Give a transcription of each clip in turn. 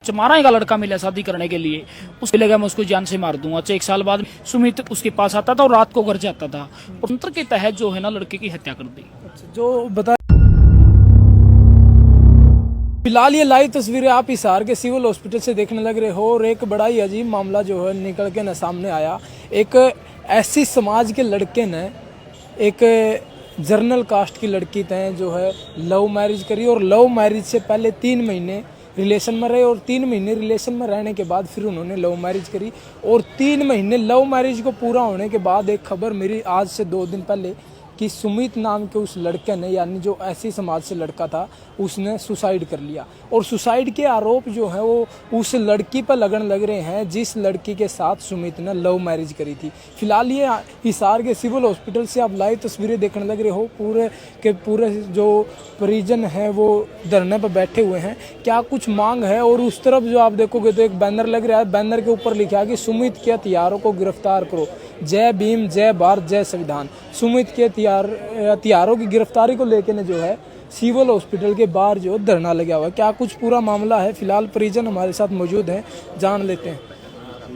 मारा का लड़का मिला शादी करने के लिए, उसको लगा मैं उसको जान से मार दूंगा। 1 साल बाद सुमित उसके पास आता था और रात को घर जाता था और तंत्र के तहत जो है ना लड़के की हत्या कर दी। जो बता फिलहाल ये लाइव तस्वीरें आप हिसार के सिविल हॉस्पिटल से देखने लग रहे हो और एक बड़ा ही अजीब मामला जो है निकल के न सामने आया। एक ऐसी समाज के लड़के ने एक जर्नल कास्ट की लड़की तय जो है लव मैरिज करी और लव मैरिज से पहले 3 महीने रिलेशन में रहे और 3 महीने रिलेशन में रहने के बाद फिर उन्होंने लव मैरिज करी और 3 महीने लव मैरिज को पूरा होने के बाद एक खबर मेरी आज से 2 दिन पहले कि सुमित नाम के उस लड़के ने यानी जो ऐसी समाज से लड़का था उसने सुसाइड कर लिया और सुसाइड के आरोप जो है वो उस लड़की पर लगने लग रहे हैं जिस लड़की के साथ सुमित ने लव मैरिज करी थी। फिलहाल ये हिसार के सिविल हॉस्पिटल से आप लाइव तस्वीरें देखने लग रहे हो। पूरे के पूरे जो परिजन हैं वो धरने पर बैठे हुए हैं, क्या कुछ मांग है। और उस तरफ जो आप देखोगे तो एक बैनर लग रहा है, बैनर के ऊपर लिखा है कि सुमित के हथियारों को गिरफ्तार करो, जय भीम, जय भारत, जय संविधान। सुमित के हथियारों की गिरफ्तारी को लेकर ने जो है सिविल हॉस्पिटल के बाहर जो धरना लगा हुआ है। क्या कुछ पूरा मामला है, फिलहाल परिजन हमारे साथ मौजूद हैं, जान लेते हैं।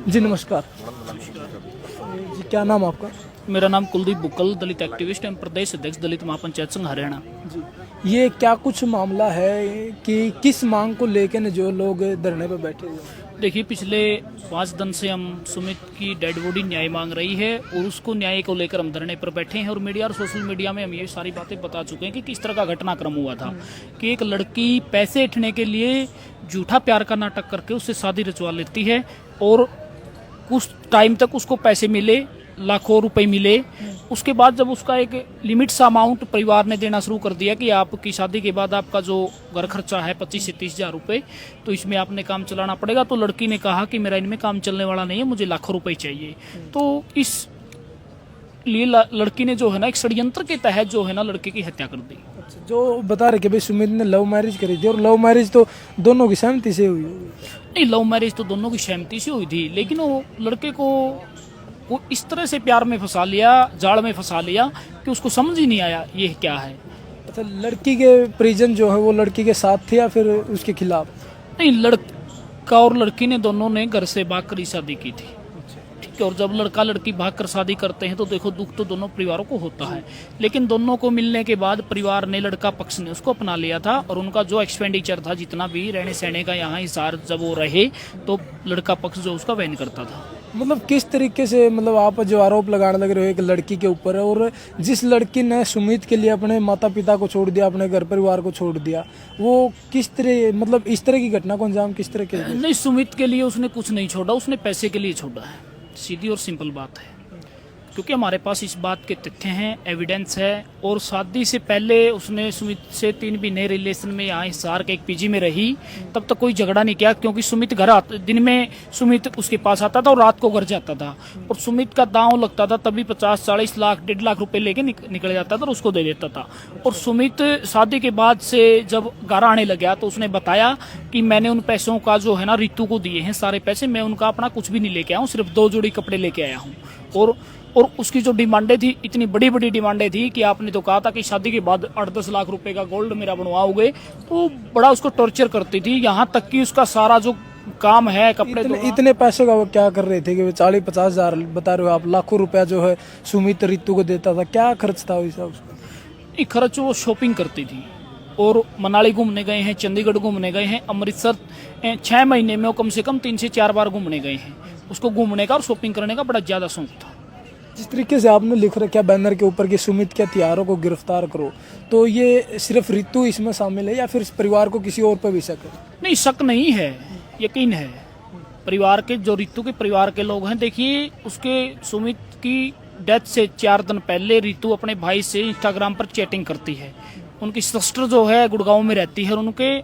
जी नमस्कार जी, क्या नाम आपका? मेरा नाम कुलदीप बुक्कल, दलित एक्टिविस्ट एवं प्रदेश अध्यक्ष दलित महापंचायत संघ हरियाणा। जी, ये क्या कुछ मामला है कि किस मांग को लेकर ने जो लोग धरने पर बैठे हुए हैं? देखिए, पिछले 5 दिन से हम सुमित की डेड बॉडी न्याय मांग रही है और उसको न्याय को लेकर हम धरने पर बैठे हैं और मीडिया और सोशल मीडिया में हम ये सारी बातें बता चुके हैं कि किस तरह का घटनाक्रम हुआ था कि एक लड़की पैसे ऐंठने के लिए झूठा प्यार का नाटक करके उससे शादी रचवा लेती है और कुछ टाइम तक उसको पैसे मिले, लाखों रुपए मिले। उसके बाद जब उसका एक लिमिट सा अमाउंट परिवार ने देना शुरू कर दिया कि आपकी शादी के बाद आपका जो घर खर्चा है 25 से 30 हजार रुपये, तो इसमें आपने काम चलाना पड़ेगा। तो लड़की ने कहा कि मेरा इनमें काम चलने वाला नहीं है, मुझे लाखों रुपए चाहिए। तो इस लिए लड़की ने जो है ना एक षड्यंत्र के तहत जो है ना लड़के की हत्या कर दी। जो बता रहे कि भाई सुमित ने लव मैरिज करी थी और लव मैरिज तो दोनों की सहमति से हुई होगी। नहीं, लव मैरिज तो दोनों की सहमति से हुई थी, लेकिन वो लड़के को वो इस तरह से प्यार में फंसा लिया, जाल में फंसा लिया कि उसको समझ ही नहीं आया ये क्या है। अच्छा, लड़की के परिजन जो है वो लड़की के साथ थे या फिर उसके खिलाफ? नहीं, लड़का और लड़की ने दोनों ने घर से भाग कर शादी की थी। ठीक है, और जब लड़का लड़की भाग कर शादी करते हैं तो देखो दुख तो दोनों परिवारों को होता है, लेकिन दोनों को मिलने के बाद परिवार ने, लड़का पक्ष ने उसको अपना लिया था और उनका जो एक्सपेंडिचर था जितना भी रहने सहने का यहाँ हिसार जब वो रहे तो लड़का पक्ष जो उसका वहन करता था। मतलब किस तरीके से, मतलब आप जो आरोप लगाने लग रहे हो एक लड़की के ऊपर और जिस लड़की ने सुमित के लिए अपने माता पिता को छोड़ दिया, अपने घर परिवार को छोड़ दिया, वो किस तरह, मतलब इस तरह की घटना को अंजाम किस तरह के? नहीं, सुमित के लिए उसने कुछ नहीं छोड़ा, उसने पैसे के लिए छोड़ा है। सीधी और सिंपल बात है, क्योंकि हमारे पास इस बात के तथ्य हैं, एविडेंस है। और शादी से पहले उसने सुमित से 3 महीने रिलेशन में यहाँ हिसार के एक पीजी में रही, तब तक कोई झगड़ा नहीं किया, क्योंकि सुमित दिन में सुमित उसके पास आता था और रात को घर जाता था और सुमित का दांव लगता था तभी 50-40 लाख 1.5 लाख रुपए लेके निकल जाता था और उसको दे देता था। और सुमित शादी के बाद से जब घर आने लगा तो उसने बताया कि मैंने उन पैसों का जो है ना रितु को दिए हैं सारे पैसे, मैं उनका अपना कुछ भी नहीं लेके आया हूँ, सिर्फ 2 जोड़ी कपड़े लेके आया हूँ। और उसकी जो डिमांडें थी, इतनी बड़ी बड़ी डिमांडें थी कि आपने तो कहा था कि शादी के बाद 8-10 लाख रुपए का गोल्ड मेरा बनवाओगे, तो बड़ा उसको टॉर्चर करती थी। यहाँ तक कि उसका सारा जो काम है कपड़े इतने पैसों का वो क्या कर रहे थे कि 40-50 हजार बता रहे हो आप, लाखों रुपया जो है सुमित रितु को देता था, क्या खर्च था वैसा उसका? खर्च वो शॉपिंग करती थी और मनाली घूमने गए हैं, चंडीगढ़ घूमने गए हैं, अमृतसर 6 महीने में वो कम से कम 3 से 4 बार घूमने गए हैं। उसको घूमने का और शॉपिंग करने का बड़ा ज्यादा शौक था। जिस तरीके से आपने लिख रखा बैनर के ऊपर कि सुमित के हथियारों को गिरफ्तार करो, तो ये सिर्फ रितु इसमें शामिल है या फिर परिवार को किसी और पर भी शक है? नहीं, शक नहीं है, यकीन है। परिवार के जो रितु के परिवार के लोग हैं, देखिए उसके सुमित की डेथ से 4 दिन पहले रितु अपने भाई से इंस्टाग्राम पर चैटिंग करती है। उनकी सिस्टर जो है गुड़गांव में रहती है और उनके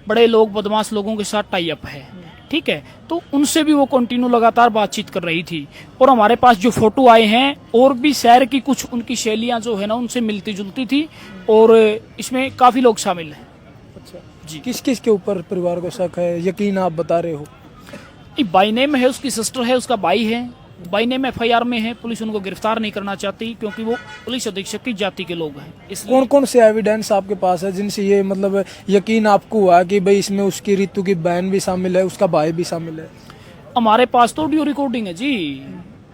बड़े लोग, बदमाश लोगों के साथ टाई अप है। ठीक है, तो उनसे भी वो कंटिन्यू लगातार बातचीत कर रही थी। और हमारे पास जो फोटो आए हैं और भी शहर की कुछ उनकी शैलियां जो है ना उनसे मिलती जुलती थी और इसमें काफी लोग शामिल हैं। अच्छा जी, किस किस के ऊपर परिवार को शक है, यकीन आप बता रहे हो? बाई नेम है, उसकी सिस्टर है, उसका भाई है, बाई नेम FIR में है। पुलिस उनको गिरफ्तार नहीं करना चाहती क्योंकि वो पुलिस अधीक्षक की जाति के लोग हैं। इसलिए कौन कौन से एविडेंस आपके पास है जिनसे ये मतलब यकीन आपको हुआ कि भाई इसमें उसकी रितु की बहन भी शामिल है, उसका भाई भी शामिल है? हमारे पास तो ऑडियो रिकॉर्डिंग है जी।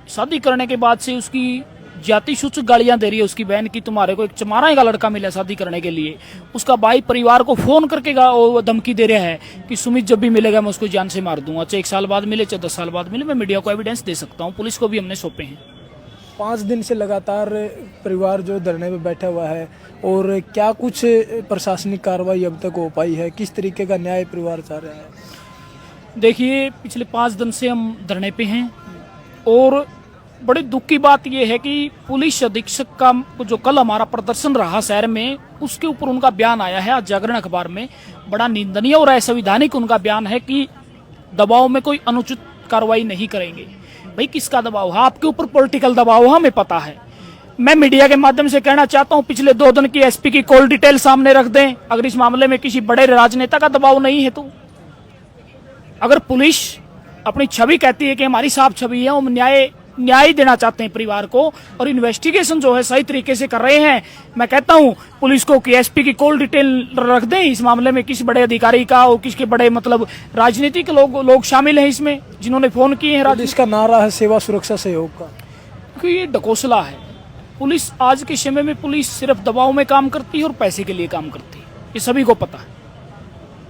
शादी करने के बाद से उसकी जाति सूचक गालियां दे रही है उसकी बहन की, तुम्हारे को एक चमारा का लड़का मिला शादी करने के लिए। उसका भाई परिवार को फोन करके वो धमकी दे रहा है कि सुमित जब भी मिलेगा मैं उसको जान से मार दूंगा, चाहे 1 साल बाद मिले चाहे 10 साल बाद मिले। मैं मीडिया को एविडेंस दे सकता हूँ, पुलिस को भी हमने सौंपे हैं। 5 दिन से लगातार परिवार जो धरने पे बैठा हुआ है, और क्या कुछ प्रशासनिक कार्रवाई अब तक हो पाई है? किस तरीके का न्याय परिवार चाह रहा है? देखिए, पिछले 5 दिन से हम धरने पे हैं और बड़ी दुख की बात यह है कि पुलिस अधीक्षक का जो कल हमारा प्रदर्शन रहा शहर में, उसके ऊपर उनका बयान आया है आज जागरण अखबार में। बड़ा निंदनीय और असंवैधानिक उनका बयान है कि दबाव में कोई अनुचित कार्रवाई नहीं करेंगे। भाई किसका दबाव है? आपके ऊपर पॉलिटिकल दबाव है, हमें पता है। मैं मीडिया के माध्यम से कहना चाहता हूं, पिछले 2 दिन की SP की कॉल डिटेल सामने रख दें। अगर इस मामले में किसी बड़े राजनेता का दबाव नहीं है तो अगर पुलिस अपनी छवि कहती है कि हमारी साफ छवि है, हम न्याय देना चाहते हैं परिवार को और इन्वेस्टिगेशन जो है सही तरीके से कर रहे हैं, मैं कहता हूं पुलिस को कि SP की कॉल डिटेल रख दें इस मामले में किसी बड़े अधिकारी का और किसके बड़े मतलब राजनीतिक लोग शामिल हैं इसमें जिन्होंने फोन किए हैं। इसका नारा है सेवा सुरक्षा सहयोग का, क्योंकि ये ढकोसला है। पुलिस आज के समय में पुलिस सिर्फ दबाव में काम करती है और पैसे के लिए काम करती है, ये सभी को पता है।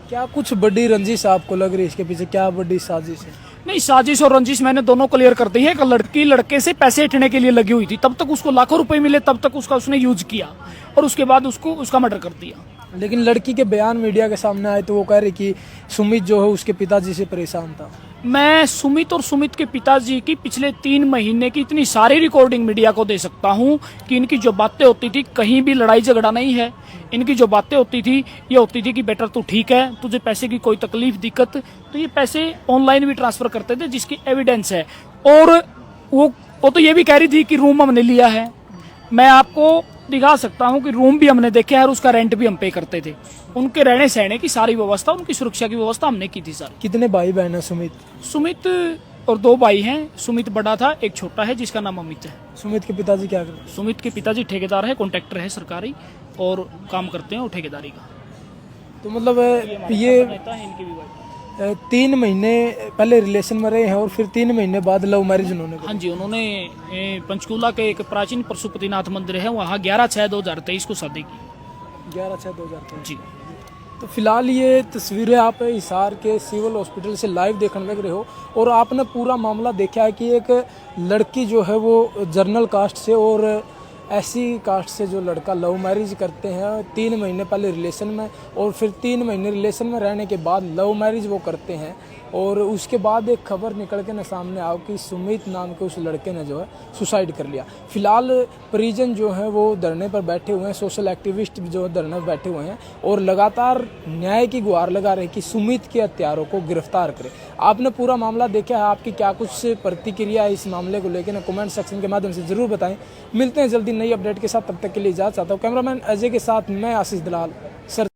क्या कुछ बड़ी रंजिश आपको लग रही है इसके पीछे? क्या बड़ी साजिश है? नहीं, साजिश और रंजिश मैंने दोनों क्लियर कर दी है। एक लड़की लड़के से पैसे हटने के लिए लगी हुई थी, तब तक उसको लाखों रुपए मिले, तब तक उसका उसने यूज किया और उसके बाद उसका मर्डर कर दिया। लेकिन लड़की के बयान मीडिया के सामने आए तो वो कह रही कि सुमित जो है उसके पिताजी से परेशान था। मैं सुमित और सुमित के पिताजी की पिछले 3 महीने की इतनी सारी रिकॉर्डिंग मीडिया को दे सकता हूं कि इनकी जो बातें होती थी, कहीं भी लड़ाई झगड़ा नहीं है। इनकी जो बातें होती थी ये होती थी कि बेटा तू ठीक है, तुझे पैसे की कोई तकलीफ दिक्कत, तो ये पैसे ऑनलाइन भी ट्रांसफर करते थे जिसकी एविडेंस है। और वो तो ये भी कह रही थी कि रूम हमने लिया है। मैं आपको दिखा सकता हूं कि रूम भी हमने देखे हैं और उसका रेंट भी हम पे करते थे। उनके रहने सहने की सारी व्यवस्था, उनकी सुरक्षा की व्यवस्था हमने की थी सर। कितने भाई बहन है सुमित? सुमित और 2 भाई हैं। सुमित बड़ा था, एक छोटा है जिसका नाम अमित है। सुमित के पिताजी क्या करते हैं? सुमित के पिताजी ठेकेदार है, कॉन्ट्रैक्टर है सरकारी और काम करते हैं और ठेकेदारी का। तो मतलब ये नेता है, इनकी भी वाइफ। 3 महीने पहले रिलेशन में रहे हैं और फिर 3 महीने बाद लव मैरिज उन्होंने हाँ जी, उन्होंने पंचकूला के एक प्राचीन पशुपतिनाथ मंदिर है वहाँ 11/6/2023 को शादी की। 11/6/2023 जी। तो फिलहाल ये तस्वीरें आप हिसार के सिविल हॉस्पिटल से लाइव देखने लग रहे हो और आपने पूरा मामला देखा है कि एक लड़की जो है वो जर्नल कास्ट से और SC कास्ट से जो लड़का लव मैरिज करते हैं 3 महीने पहले रिलेशन में, और फिर 3 महीने रिलेशन में रहने के बाद लव मैरिज वो करते हैं। और उसके बाद एक खबर निकल के न सामने आओ कि सुमित नाम के उस लड़के ने जो है सुसाइड कर लिया। फिलहाल परिजन जो है वो धरने पर बैठे हुए हैं, सोशल एक्टिविस्ट जो धरने पर बैठे हुए हैं और लगातार न्याय की गुहार लगा रहे हैं कि सुमित के हत्यारों को गिरफ्तार करें। आपने पूरा मामला देखा है, आपकी क्या कुछ प्रतिक्रिया है इस मामले को लेकर कमेंट सेक्शन के माध्यम से जरूर बताएं। मिलते हैं जल्दी नई अपडेट के साथ, तब तक के लिए इजाजत चाहता हूँ। कैमरामैन अजय के साथ मैं आशीष दलाल सर।